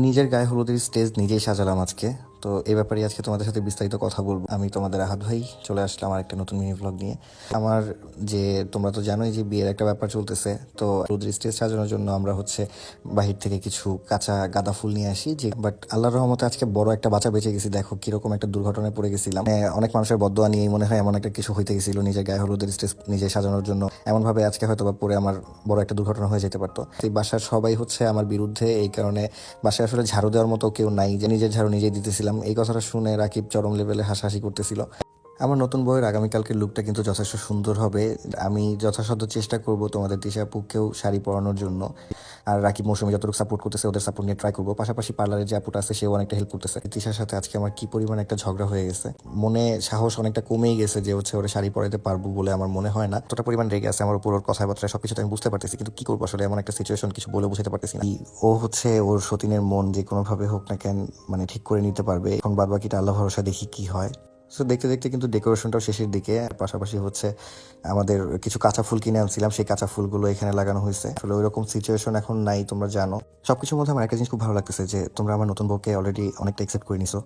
নিজের গায়ে হলুদের স্টেজ নিজেই সাজালাম আজকে। তো এই ব্যাপারে আজকে তোমাদের সাথে বিস্তারিত কথা বলবো। আমি তোমাদের আহাদ ভাই চলে আসলাম আর একটা নতুন মিনি ব্লগ নিয়ে। আমার যে তোমরা তো জানোই যে বিয়ের একটা ব্যাপার চলতেছে, তো হলুদের স্টেজ সাজানোর জন্য আমরা হচ্ছে বাহির থেকে কিছু কাঁচা গাঁদা ফুল নিয়ে আসি। যে বাট আল্লাহর রহমতে আজকে বড় একটা বাঁচা বেঁচে গেছি। দেখো কিরকম একটা দুর্ঘটনায় পড়ে গেছিলাম। অনেক মানুষের বদদোয়া নিয়েই মনে হয় এমন একটা কিছু হইতে গেছিল নিজের গায়ে হলুদের স্টেজ নিজে সাজানোর জন্য। এমন ভাবে আজকে হয়তো বা পরে আমার বড় একটা দুর্ঘটনা হয়ে যেতে পারতো। এই বাসার সবাই হচ্ছে আমার বিরুদ্ধে, এই কারণে বাসায় আসলে ঝাড়ু দেওয়ার মতো কেউ নাই, যে নিজের ঝাড়ু নিজেই দিতেছিলাম। এই কথাটা শুনে রাকিব চরম লেভেলে হাসাহাসি করতেছিল। আমার নতুন বইয়ের আগামীকালকের লুকটা কিন্তু যথেষ্ট সুন্দর হবে। আমি যথাসাধ্য চেষ্টা করব তোমাদের দিশা আপুকেও শাড়ি পরানোর জন্য। আর রাকিব মৌসুমী যতটুকু সাপোর্ট করতেছে ওদের সাপোর্ট নিয়ে ট্রাই করবো। পাশাপাশি পার্লারের যে আপুটা আছে সেও অনেকটা হেল্প করতেছে। তিশার সাথে আজকে আমার কি পরিমাণ একটা ঝগড়া হয়ে গেছে, মনে সাহস অনেকটা কমেই গেছে যে হচ্ছে ওরা শাড়ি পরাইতে পারবো বলে আমার মনে হয় না। এতটা পরিমাণ রেগে আছে আমার উপর, ওর কথাবার্তা সবকিছু আমি বুঝতে পারতেছি, কিন্তু কি করবো আসলে এমন একটা সিচুয়েশন, কিছু বলে বুঝতে পারতেছি না। ও হচ্ছে ওর সতীনের মন যে কোনো ভাবে হোক না কেন মানে ঠিক করে নিতে পারবে। এখন বাদ বাকিটা আল্লাহ ভরসা, দেখি কি হয়। তো দেখতে দেখতে কিন্তু ডেকোরেশনটাও শেষের দিকে। আর পাশাপাশি হচ্ছে আমাদের কিছু কাঁচা ফুল কিনে আনছিলাম, সেই কাঁচা ফুলগুলো এখানে লাগানো হয়েছে। আসলে ওইরকম সিচুয়েশন এখন নাই, তোমরা জানো। সবকিছুর মধ্যে আমার একটা জিনিস খুব ভালো লাগতেছে যে তোমরা আমার নতুন বউকে অলরেডি অনেকটা একসেপ্ট করে নিছো।